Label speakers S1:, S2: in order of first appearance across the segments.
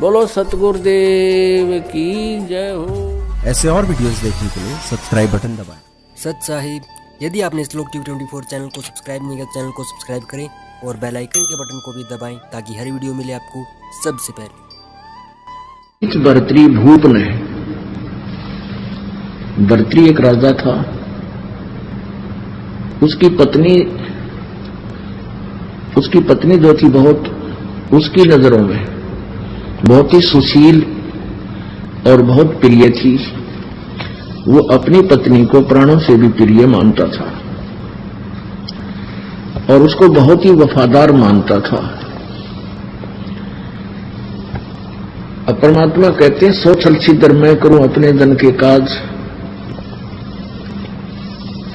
S1: बोलो सतगुरुदेव की जय हो।
S2: ऐसे और वीडियोस देखने के लिए सब्सक्राइब बटन दबाएं।
S3: सच साहिब, यदि आपने श्लोक टीवी 24 चैनल को सब्सक्राइब नहीं किया, चैनल को सब्सक्राइब करें और बेल आइकन के बटन को भी दबाएं ताकि हर वीडियो मिले आपको सबसे पहले।
S4: इस भर्तृ भूप ने, भर्तृ एक राजा था, उसकी पत्नी जो थी बहुत उसकी नजरों में बहुत ही सुशील और बहुत प्रिय थी। वो अपनी पत्नी को प्राणों से भी प्रिय मानता था और उसको बहुत ही वफादार मानता था। अब परमात्मा कहते हैं, सो छल छिद्र मैं करूं अपने धन के काज।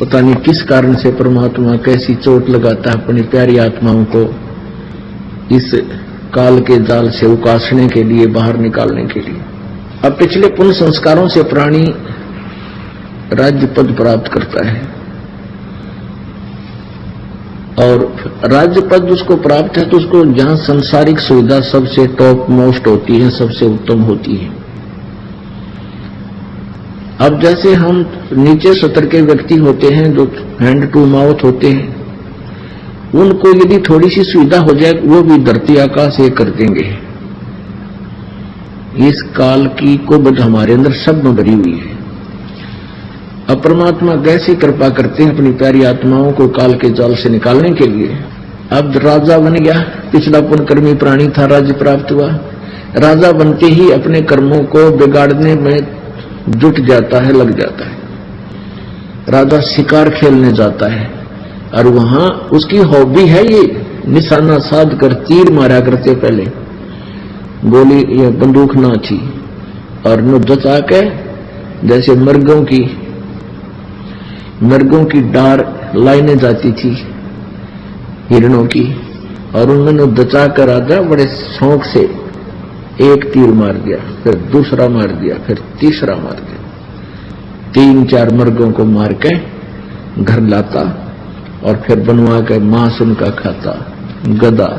S4: पता नहीं किस कारण से परमात्मा कैसी चोट लगाता है अपनी प्यारी आत्माओं को इस काल के जाल से उकासने के लिए, बाहर निकालने के लिए। अब पिछले पुण्य संस्कारों से प्राणी राज्य पद प्राप्त करता है और राज्य पद उसको प्राप्त है तो उसको जहां सांसारिक सुविधा सबसे टॉप मोस्ट होती है, सबसे उत्तम होती है। अब जैसे हम नीचे सतर के व्यक्ति होते हैं जो हैंड टू माउथ होते हैं, उनको यदि थोड़ी सी सुविधा हो जाए वो भी धरती आकाश एक कर देंगे। इस काल की कुबद हमारे अंदर सब में भरी हुई है। अब परमात्मा कैसे कृपा करते हैं अपनी प्यारी आत्माओं को काल के जाल से निकालने के लिए। अब राजा बन गया, पिछला पुण्यकर्मी प्राणी था, राज्य प्राप्त हुआ। राजा बनते ही अपने कर्मों को बिगाड़ने में जुट जाता है, लग जाता है। राजा शिकार खेलने जाता है और वहां उसकी हॉबी है ये निशाना साध कर तीर मारा करते, पहले गोली या बंदूक ना थी और न जचा के जैसे मर्गों की डार लाइने जाती थी हिरणों की, और उन्होंने दचा कर राजा बड़े शौक से एक तीर मार दिया, फिर दूसरा मार दिया, फिर तीसरा मार दिया। 3-4 मर्गों को मार के घर लाता और फिर बनवा के मांस उनका खाता। गधा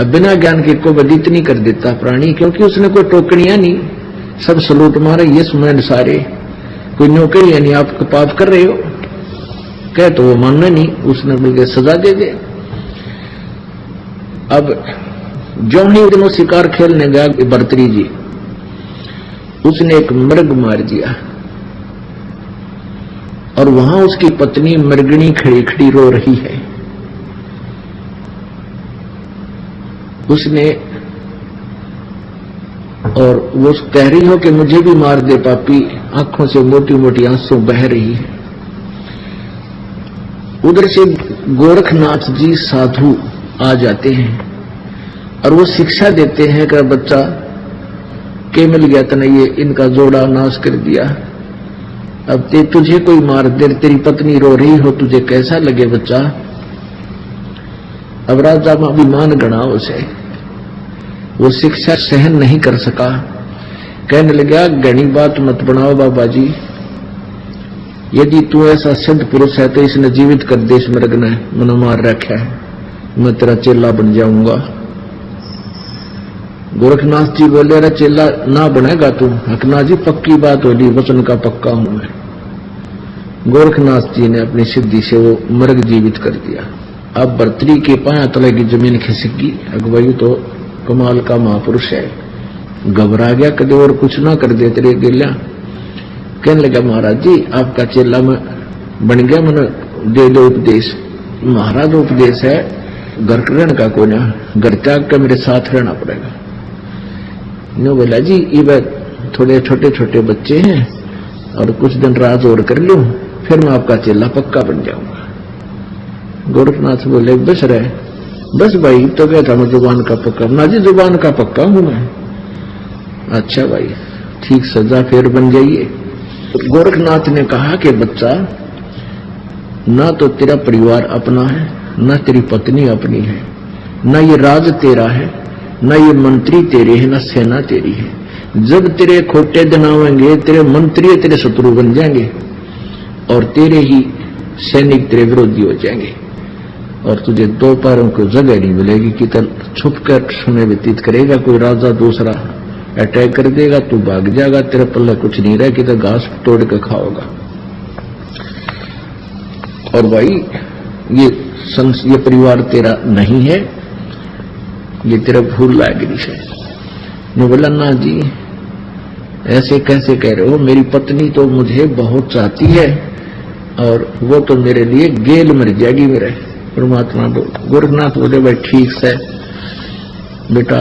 S4: अब बिना ज्ञान के को बद इतनी कर देता प्राणी, क्योंकि उसने कोई टोकनियां नहीं, सब सलूट मारे ये सुमैंड सारे, कोई नौकरी यानी आप पाप कर रहे हो कह तो वो मानना नहीं, उसने बल्कि सजा दे दे। अब जो ही दिनों शिकार खेलने गया भर्तृ जी, उसने एक मृग मार दिया और वहां उसकी पत्नी मृगणी खड़ी खड़ी रो रही है। उसने और वो कह रही हो कि मुझे भी मार दे पापी, आंखों से मोटी मोटी आंसू बह रही है। उधर से गोरखनाथ जी साधु आ जाते हैं और वो शिक्षा देते हैं कि बच्चा के मिल गया तने ये इनका जोड़ा नाश कर दिया। अब तुझे कोई मार दे, तेरी पत्नी रो रही हो, तुझे कैसा लगे बच्चा। अब राजा में अभिमान गणा उसे, वो शिक्षा सहन नहीं कर सका, कहने लगा घनी बात मत बनाओ बाबा जी, यदि तू ऐसा सिद्ध पुरुष है तो इसने जीवित कर दे, इस मृग ने मन मार रखा है, मैं तेरा चेला बन जाऊंगा। गोरखनाथ जी बोले, अरे चेला ना बनेगा तू। हकना जी पक्की बात होली, वचन का पक्का हूं मैं। गोरखनाथ जी ने अपनी सिद्धि से वो मृग जीवित कर दिया। अब भर्तृ के पाया तले की जमीन खिसक गई। अगवाई तो कमाल का महापुरुष है, घबरा गया, कदे और कुछ ना कर दे तेरे गिल्या। कहने लगा, महाराज जी आपका चेला में बन गया, मैंने दे दो उपदेश। महाराज उपदेश है, घर रहने का कोई ना, घर त्याग कर मेरे साथ रहना पड़ेगा। नो बोला जी ये थोड़े छोटे छोटे बच्चे हैं और कुछ दिन राज और कर लूं, फिर मैं आपका चेला पक्का बन जाऊंगा। गोरखनाथ बोले, बस रहे, बस भाई तो क्या था, मैं जुबान का पक्का। ना जी जुबान का पक्का हूं मैं। अच्छा भाई ठीक, सजा फिर बन जाइए। तो गोरखनाथ ने कहा कि बच्चा, ना तो तेरा परिवार अपना है, ना तेरी पत्नी अपनी है, ना ये राज तेरा है, ना ये मंत्री तेरे हैं, ना सेना तेरी है। जब तेरे खोटे दिन आवेंगे, तेरे मंत्री तेरे शत्रु बन जाएंगे और तेरे ही सैनिक तेरे विरोधी हो जाएंगे और तुझे दो पैरों को जगह नहीं मिलेगी कि तब छुप कर समय व्यतीत करेगा, कोई राजा दूसरा अटैक कर देगा, तू भाग जाएगा, तेरे पल्ले कुछ नहीं रहे कि तो घास तोड़ के खाओगा। और भाई ये परिवार तेरा नहीं है, ये तेरा भूल लायक है। मैं बोला ना जी ऐसे कैसे कह रहे हो, मेरी पत्नी तो मुझे बहुत चाहती है और वो तो मेरे लिए गेल मर जाएगी मेरे। परमात्मा बोल, गोरखनाथ बोले भाई ठीक से बेटा,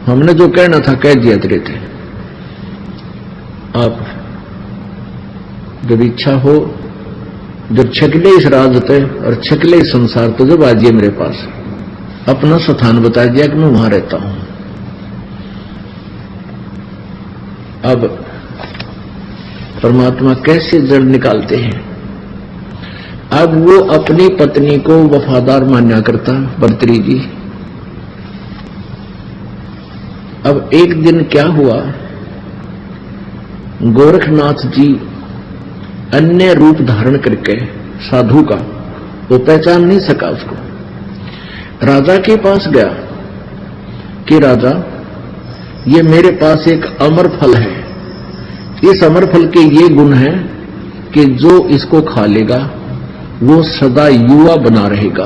S4: हमने जो कहना था कह दिया तेरे थे। आप जब इच्छा हो, जब छकले इस राज थे और छकले इस संसार तो जब आजिए मेरे पास, अपना स्थान बता दिया कि मैं वहां रहता हूं। अब परमात्मा कैसे जड़ निकालते हैं। अब वो अपनी पत्नी को वफादार मान्या करता भर्तृहरि जी। अब एक दिन क्या हुआ, गोरखनाथ जी अन्य रूप धारण करके साधु का, वो पहचान नहीं सका उसको, राजा के पास गया कि राजा ये मेरे पास एक अमर फल है, इस अमर फल के ये गुण है कि जो इसको खा लेगा वो सदा युवा बना रहेगा,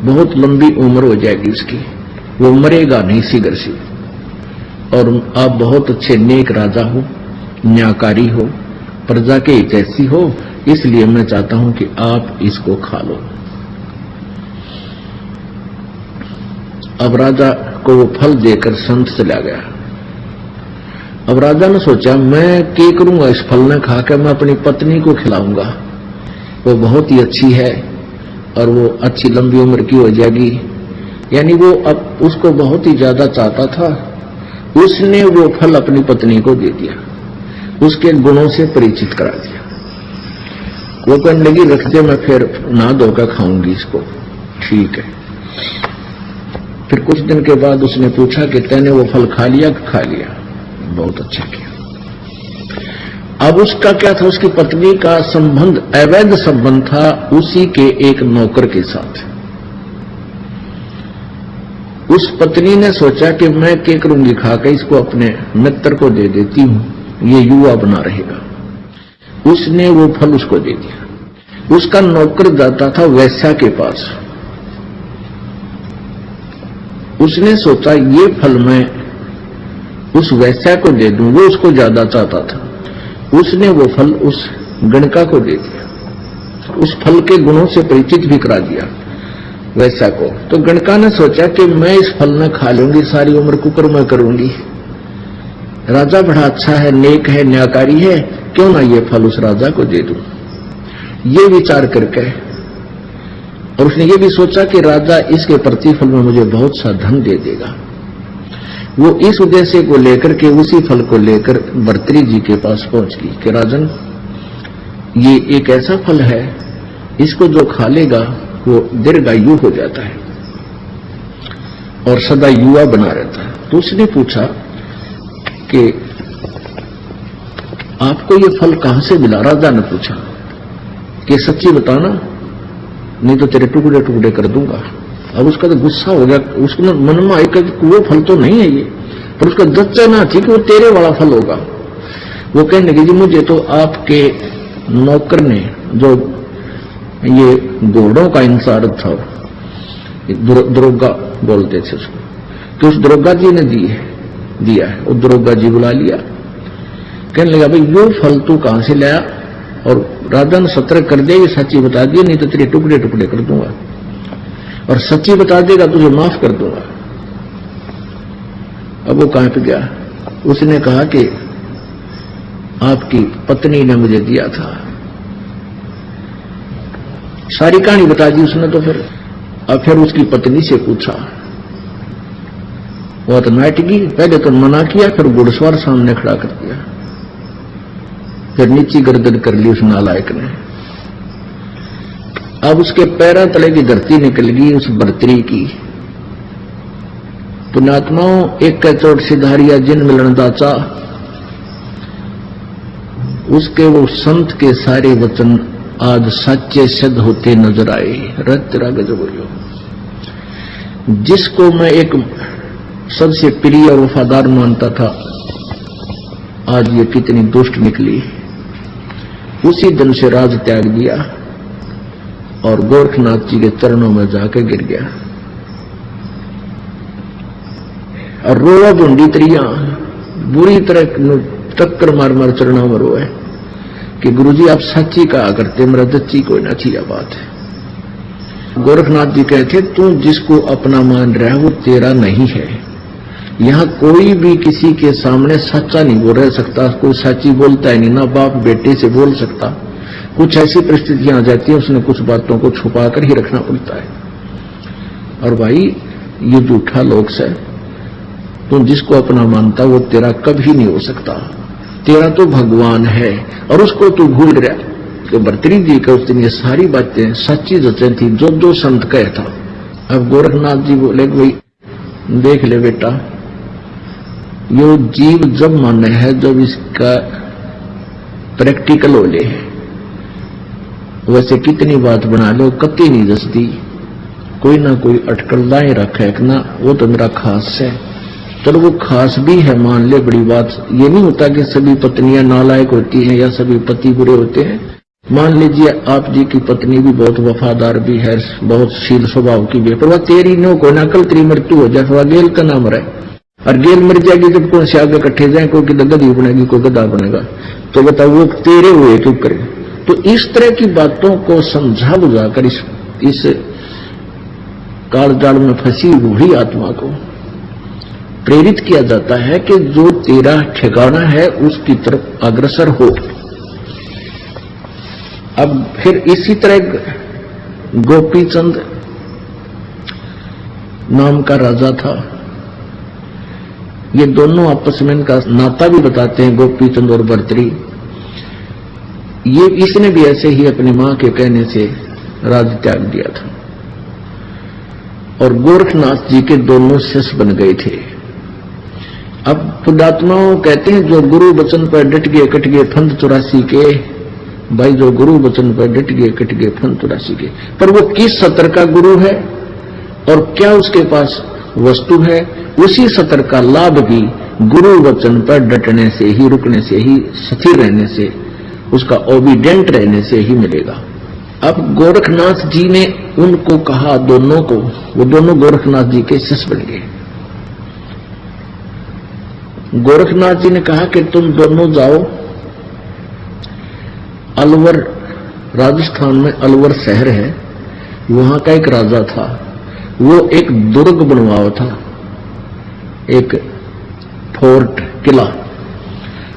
S4: बहुत लंबी उम्र हो जाएगी उसकी, वो मरेगा नहीं शीघ्र से। और आप बहुत अच्छे नेक राजा हो, न्यायकारी हो, प्रजा के हितैषी हो, इसलिए मैं चाहता हूं कि आप इसको खा लो। अब राजा को वो फल देकर संत चला गया। अब राजा ने सोचा मैं क्या करूंगा, इस फल ने खाकर मैं अपनी पत्नी को खिलाऊंगा, वो बहुत ही अच्छी है और वो अच्छी लंबी उम्र की हो जाएगी। यानी वो अब उसको बहुत ही ज्यादा चाहता था, उसने वो फल अपनी पत्नी को दे दिया, उसके गुणों से परिचित करा दिया। वो कहने लगी रख दे, मैं फिर नहा धोकर खाऊंगी इसको। ठीक है। फिर कुछ दिन के बाद उसने पूछा कि तैने वो फल खा लिया कि खा लिया? बहुत अच्छा किया। अब उसका क्या था, उसकी पत्नी का संबंध अवैध संबंध था उसी के एक नौकर के साथ। उस पत्नी ने सोचा कि मैं क्या करूंगी, खाकर इसको अपने मित्र को दे देती हूं, ये युवा बना रहेगा। उसने वो फल उसको दे दिया। उसका नौकर जाता था वैश्या के पास, उसने सोचा ये फल मैं उस वैश्या को दे दूं, वो उसको ज्यादा चाहता था, उसने वो फल उस गणका को दे दिया, उस फल के गुणों से परिचित भी करा दिया वैश्या को। तो गणका ने सोचा कि मैं इस फल न खा लूंगी, सारी उम्र कुकर्म करूंगी, राजा बड़ा अच्छा है, नेक है, न्यायकारी है, क्यों ना ये फल उस राजा को दे दूं। ये विचार करके, और उसने ये भी सोचा कि राजा इसके प्रतिफल में मुझे बहुत सा धन दे देगा। वो इस उद्देश्य को लेकर के उसी फल को लेकर भर्तृहरि जी के पास पहुंच गई कि राजन, ये एक ऐसा फल है, इसको जो खा लेगा वो दीर्घायु हो जाता है और सदा युवा बना रहता है। तो उसने पूछा कि आपको ये फल कहां से मिला? राजा ने पूछा कि सच्ची बताना, नहीं तो तेरे टुकड़े टुकड़े कर दूंगा। अब उसका तो गुस्सा हो गया, उसके मन में आया कि वो फल तो नहीं है ये, पर उसका जच्चना थी कि वो तेरे वाला फल होगा। वो कहने लगी जी मुझे तो आपके नौकर ने, जो ये घोड़ों का इंतजार था, दरोगा बोलते थे उसको, कि उस दरोगा जी ने दिया है। वो दरोगा जी बुला लिया, कहने लगा भाई वो फल तू कहां से लाया? और राजा ने सतर्क कर दिया, ये सच्ची बता दिया, नहीं तो तेरे टुकड़े टुकड़े कर दूंगा, और सच्ची बता देगा तुझे माफ कर दूंगा। अब वो कहां पे गया, उसने कहा कि आपकी पत्नी ने मुझे दिया था। सारी कहानी बता दी उसने। तो फिर उसकी पत्नी से पूछा, वो तो नाटकी, पहले तो मना किया, फिर घुड़सवार सामने खड़ा कर दिया, फिर नीची गर्दन कर ली उस नालायक ने। अब उसके पैरों तले की धरती निकल गई उस भर्तृहरि की। पुण्यात्माओं, एक चोट सिधारिया जिन मिलन दाचा, उसके वो संत के सारे वचन आज सच्चे सिद्ध होते नजर आए। रत राग बोलियो। जिसको मैं एक सबसे प्रिय और वफादार मानता था, आज ये कितनी दुष्ट निकली। उसी दिन से राज त्याग दिया और गोरखनाथ जी के चरणों में जाकर गिर गया और रोआ ढूंढी तरिया बुरी तरह टक्कर मार मार चरणों में रोए कि गुरुजी आप सच्ची कहा करते, मेरा दच्ची कोई ना थी। यह बात है। गोरखनाथ जी कहते तू जिसको अपना मान रहा है वो तेरा नहीं है। यहां कोई भी किसी के सामने सच्चा नहीं बोल रह सकता, कोई सच्ची बोलता है नहीं, ना बाप बेटे से बोल सकता। कुछ ऐसी परिस्थितियां आ जाती हैं, उसने कुछ बातों को छुपा कर ही रखना पड़ता है। और भाई ये झूठा लोक्स है, तू जिसको अपना मानता वो तेरा कभी नहीं हो सकता। तेरा तो भगवान है और उसको तू भूल रहा। तो भर्तृहरि जी का उस दिन ये सारी बातें सच्ची जचें थी जो जो संत कहे था। अब गोरखनाथ जी बोले भाई देख ले बेटा, यो जीव जब माने है जब इसका प्रैक्टिकल हो ले, वैसे कितनी बात बना लो कति नहीं जसती, कोई ना कोई अटकल लाए रखा है ना, वो तो मेरा खास है। चलो वो खास भी है मान ले, बड़ी बात ये नहीं होता कि सभी पत्नियां नालायक होती हैं या सभी पति बुरे होते हैं। मान लीजिए आप जी की पत्नी भी बहुत वफादार भी है, बहुत शील स्वभाव की भी है, पर वह तेरी नो को ना कल तेरी मृत्यु हो जाए, वह गेल का नाम रहे और गेल मर जाएगी जब कौन से आगे इकट्ठे जाए, कोई गद्दी बनेगी कोई गद्दा बनेगा, तो बताओ वो तेरे हुए क्यों करे। तो इस तरह की बातों को समझा बुझाकर इस काल जाल में फंसी बूढ़ी आत्मा को प्रेरित किया जाता है कि जो तेरा ठिकाना है उसकी तरफ अग्रसर हो। अब फिर इसी तरह गोपीचंद नाम का राजा था। ये दोनों आपस में इनका नाता भी बताते हैं, गोपीचंद और भर्तृहरि। ये इसने भी ऐसे ही अपनी मां के कहने से राज त्याग दिया था और गोरखनाथ जी के दोनों शिष्य बन गए थे। अब पुण्यात्माओं कहते हैं जो गुरु वचन पर डट गए कट गए फंद 84 के। भाई जो गुरु वचन पर डट गए कट गए फंद 84 के, पर वो किस सत्र का गुरु है और क्या उसके पास वस्तु है, उसी सत्र का लाभ भी गुरु वचन पर डटने से ही, रुकने से ही, स्थिर रहने से, उसका ओबीडेंट रहने से ही मिलेगा। अब गोरखनाथ जी ने उनको कहा दोनों को, वो दोनों गोरखनाथ जी के शिष्य बन गए। गोरखनाथ जी ने कहा कि तुम दोनों जाओ अलवर, राजस्थान में अलवर शहर है, वहां का एक राजा था, वो एक दुर्ग बनवाया था, एक फोर्ट किला,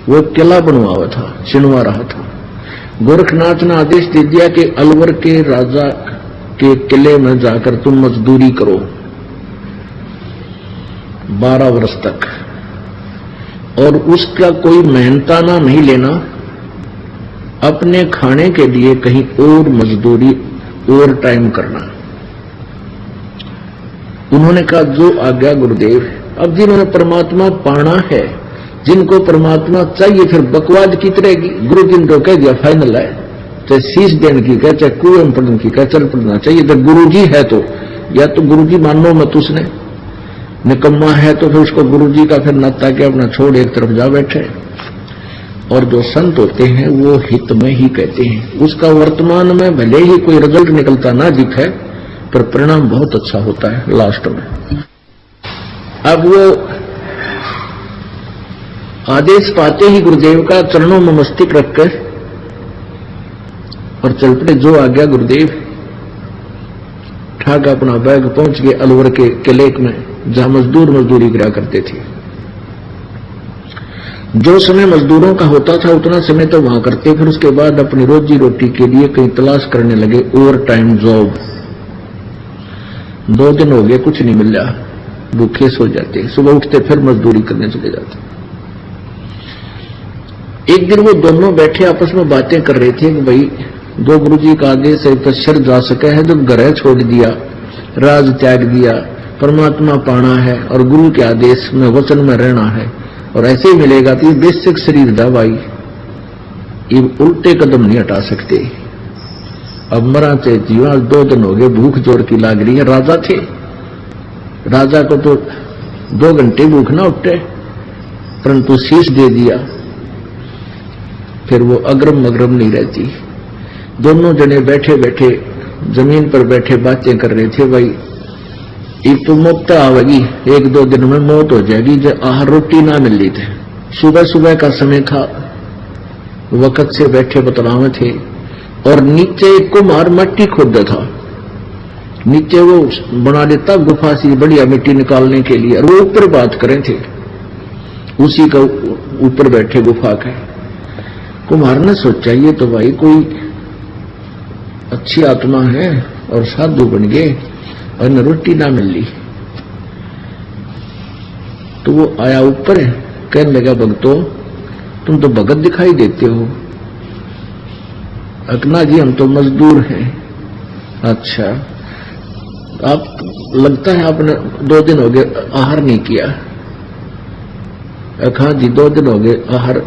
S4: वो किला बनवाया था, छिनवा रहा था। गोरखनाथ ने आदेश दे दिया कि अलवर के राजा के किले में जाकर तुम मजदूरी करो 12 वर्ष तक, और उसका कोई मेहनताना नहीं लेना, अपने खाने के लिए कहीं और मजदूरी और टाइम करना। उन्होंने कहा जो आज्ञा गुरुदेव। अब जिन्होंने परमात्मा पाना है, जिनको परमात्मा चाहिए, फिर बकवाद की तरह गुरु जी ने तो कह दिया फाइनल है, चाहे शीश देने की कह, चाहे कुएं में पढ़ने की कह, चल पढ़ना चाहिए। तो गुरु जी है तो या तो गुरु जी मानो मत, उसने निकम्मा है तो फिर उसको गुरु जी का फिर नाता के अपना छोड़ एक तरफ जा बैठे। और जो संत होते हैं वो हित में ही कहते हैं, उसका वर्तमान में भले ही कोई रिजल्ट निकलता ना दिखे, पर परिणाम बहुत अच्छा होता है लास्ट में। अब वो आदेश पाते ही गुरुदेव का चरणों में मस्तक रखकर और चल पड़े, जो आ गया गुरुदेव। ठाक अपना बैग पहुंच गए अलवर के किले में, जहां मजदूर मजदूरी करा करते थे। जो समय मजदूरों का होता था उतना समय तो वहां करते, फिर उसके बाद अपनी रोजी रोटी के लिए कहीं तलाश करने लगे ओवर टाइम जॉब। 2 दिन हो गए कुछ नहीं मिल रहा, भूखे सो जाते, सुबह उठते फिर मजदूरी करने चले जाते। एक दिन वो दोनों बैठे आपस में बातें कर रहे थे कि भाई जो गुरु जी का आदेश है तो शर जा सके है, जब घर छोड़ दिया, राज त्याग दिया, परमात्मा पाना है और गुरु के आदेश में वचन में रहना है और ऐसे ही मिलेगा। तो ये बेसिक शरीर दवाई, ये उल्टे कदम नहीं हटा सकते। अब मरा चे जीवा, 2 दिन हो गए, भूख जोर की लाग रही है। राजा थे, राजा को तो 2 घंटे भूख ना उठे, परंतु शीश दे दिया, फिर वो अग्रम मगरम नहीं रहती। दोनों जने बैठे बैठे जमीन पर बैठे बातें कर रहे थे, भाई एक तो मौत आवेगी, 1-2 दिन में मौत हो जाएगी, जब आहार रोटी ना मिल रही थे। सुबह सुबह का समय था, वक्त से बैठे बतलावे थे, और नीचे एक कुम्हार मट्टी खोदा था, नीचे वो बना देता गुफा सी बढ़िया मिट्टी निकालने के लिए, और वो ऊपर बात करें थे, उसी का ऊपर बैठे गुफा के। कुम्हार ने सोचा ये तो भाई कोई अच्छी आत्मा है और साधु बन गए और न रोटी ना मिल ली। तो वो आया ऊपर, कहने लगा भक्तों तुम तो भगत दिखाई देते हो। अकना जी हम तो मजदूर हैं। अच्छा, आप लगता है आपने 2 दिन हो गए आहार नहीं किया। अखा जी 2 दिन हो गए आहार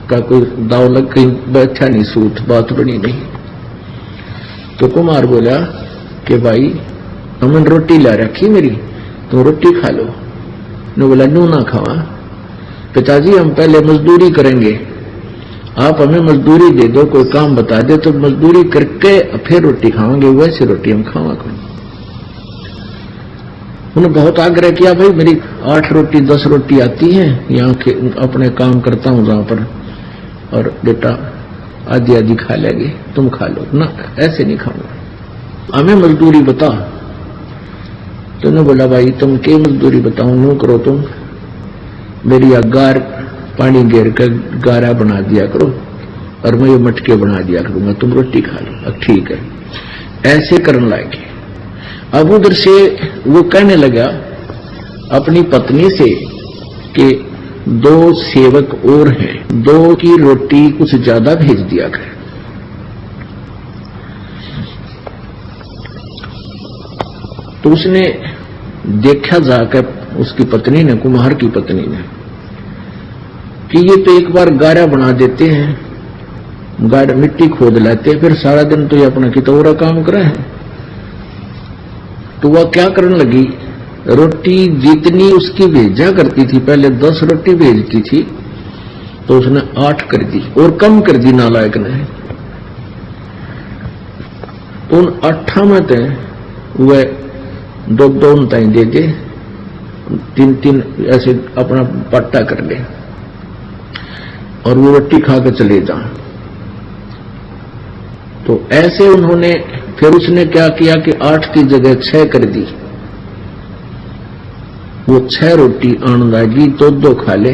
S4: का कोई दाव लग, कहीं बैठा नहीं, सूत बात बनी नहीं। तो कुमार बोला कि भाई हमने रोटी ला रखी मेरी, तुम रोटी खा लो। ने बोला नू ना खावा, पिताजी हम पहले मजदूरी करेंगे, आप हमें मजदूरी दे दो, कोई काम बता दे तो मजदूरी करके फिर रोटी खावांगे, वैसे रोटी हम खावा। उन्होंने बहुत आग्रह किया, भाई मेरी 8 रोटी 10 रोटी आती है, यहाँ के अपने काम करता हूँ जहां पर, और बेटा आधी आधी खा लेंगे, तुम खा लो ना, ऐसे नहीं खाऊंगा, हमें मजदूरी बता। तो ने बोला भाई तुम क्या मजदूरी बताऊं, नो करो तुम मेरी गार पानी घेर कर गारा बना दिया करो और मैं ये मटके बना दिया करूंगा, तुम रोटी खा लो। अब ठीक है, ऐसे करने लगे। अब उधर से वो कहने लगा अपनी पत्नी से कि 2 सेवक और हैं, 2 की रोटी कुछ ज्यादा भेज दिया कर। तो उसने देखा जाकर, उसकी पत्नी ने, कुम्हार की पत्नी ने, कि ये तो एक बार गारा बना देते हैं, गारा मिट्टी खोद लाते, फिर सारा दिन तो ये अपना कितौरा काम करे है। तो वह क्या करने लगी, रोटी जितनी उसकी भेजा करती थी, पहले 10 रोटी भेजती थी, तो उसने 8 कर दी और कम कर दी नालायक ने। तो उन 8 में थे वह 2-2 ताई दे दे, 3-3 ऐसे अपना पट्टा कर ले और वो रोटी खा कर चले जा। तो ऐसे उन्होंने, फिर उसने क्या किया कि 8 की जगह 6 कर दी। वो 6 रोटी आन लागी, 2-2 खा ले।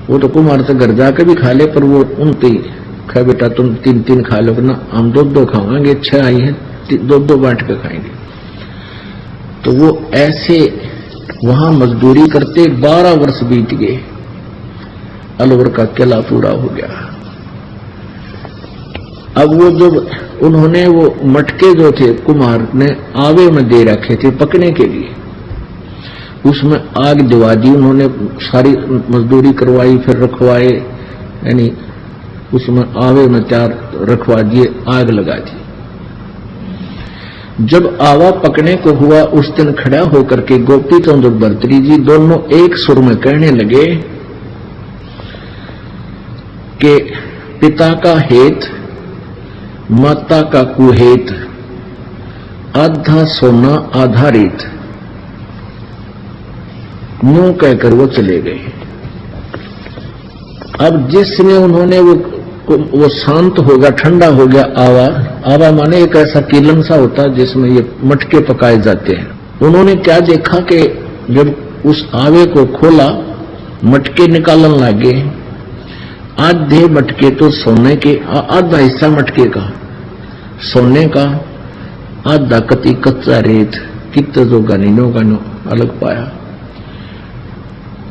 S4: वो तो कुमार से घर जाकर भी खा ले, पर वो उनती खा, बेटा तुम 3-3 खा लो ना, हम 2-2 खाएंगे, 6 आई है 2-2 बांट कर खाएंगे। तो वो ऐसे वहां मजदूरी करते 12 वर्ष बीत गए, अलवर का किला पूरा हो गया। अब वो जो उन्होंने वो मटके जो थे कुमार ने आवे में दे रखे थे पकने के लिए, उसमें आग दिवा दी उन्होंने, सारी मजदूरी करवाई, फिर रखवाए, यानी उसमें आवे में 4 रखवा दिए, आग लगा दी। जब आवा पकने को हुआ, उस दिन खड़ा होकर के गोपी चंद और भर्तरी जी दोनों एक सुर में कहने लगे कि पिता का हेत माता का कुहेत, आधा सोना आधा रेत। यूं कहकर वो चले गए। अब जिसने उन्होंने वो शांत हो गया, ठंडा हो गया आवा। आवा माने एक ऐसा कीलन सा होता है जिसमें ये मटके पकाए जाते हैं। उन्होंने क्या देखा कि जब उस आवे को खोला, मटके निकालने लगे। आधे मटके तो सोने के, आधा हिस्सा मटके का सोने का, आधा कति कच्चा रेत, कितने जो गनीनों का अलग पाया।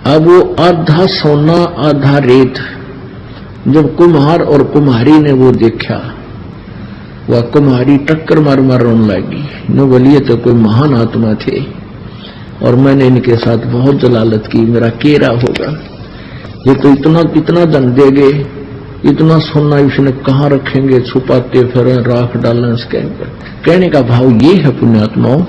S4: अब वो आधा सोना आधा रेत जब कुम्हार और कुम्हारी ने वो देखा, वह कुम्हारी टक्कर मार मार रोने लगी। न बोलिए तो कोई महान आत्मा थे और मैंने इनके साथ बहुत जलालत की, मेरा केरा होगा। ये तो इतना धन देंगे, इतना सोना इसने कहाँ रखेंगे, छुपाते फिर राख डालें इसके। कहने का भाव ये है पुण्यात्माओं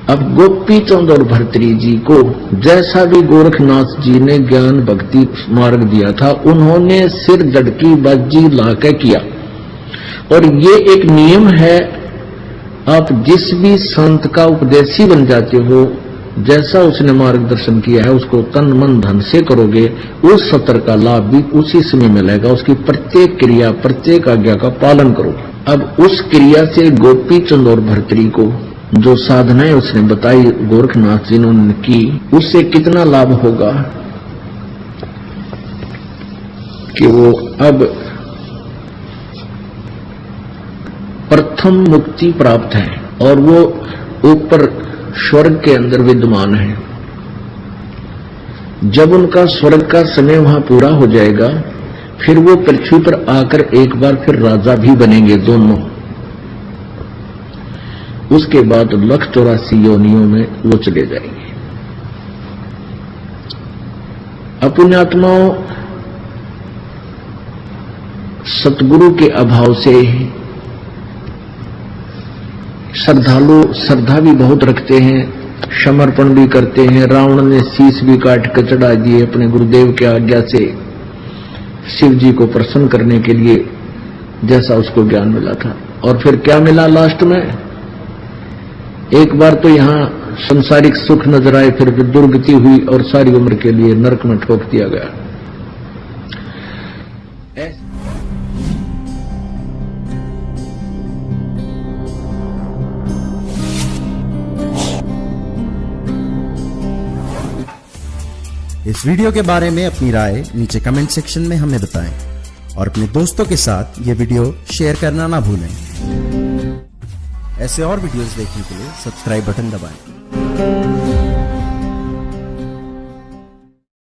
S4: अब गोपी चंद और भर्तृहरि जी को जैसा भी गोरखनाथ जी ने ज्ञान भक्ति मार्ग दिया था, उन्होंने सिर जड़की बाजी लाके किया। और ये एक नियम है, आप जिस भी संत का उपदेशी बन जाते हो, जैसा उसने मार्गदर्शन किया है उसको तन मन धन से करोगे, उस सत्र का लाभ भी उसी समय मिलेगा। उसकी प्रत्येक क्रिया, प्रत्येक आज्ञा का पालन करो। अब उस क्रिया से गोपी चंद और भर्तृहरि को जो साधनाएं उसने बताई, गोरखनाथ जी ने उन्होंने की, उससे कितना लाभ होगा कि वो अब प्रथम मुक्ति प्राप्त है और वो ऊपर स्वर्ग के अंदर विद्यमान है। जब उनका स्वर्ग का समय वहां पूरा हो जाएगा, फिर वो पृथ्वी पर आकर एक बार फिर राजा भी बनेंगे दोनों। उसके बाद 184 योनियों में वो चले जाएंगे। पुण्यात्माओं, सतगुरु के अभाव से श्रद्धालु श्रद्धा भी बहुत रखते हैं, समर्पण भी करते हैं। रावण ने शीश भी काट कर चढ़ा दिए अपने गुरुदेव के आज्ञा से, शिव जी को प्रसन्न करने के लिए, जैसा उसको ज्ञान मिला था। और फिर क्या मिला लास्ट में? एक बार तो यहां संसारिक सुख नजर आए, फिर दुर्गति हुई और सारी उम्र के लिए नरक में ठोक दिया गया।
S2: इस वीडियो के बारे में अपनी राय नीचे कमेंट सेक्शन में हमें बताएं और अपने दोस्तों के साथ ये वीडियो शेयर करना ना भूलें।
S3: ऐसे और वीडियोस देखने के लिए सब्सक्राइब बटन दबाएं।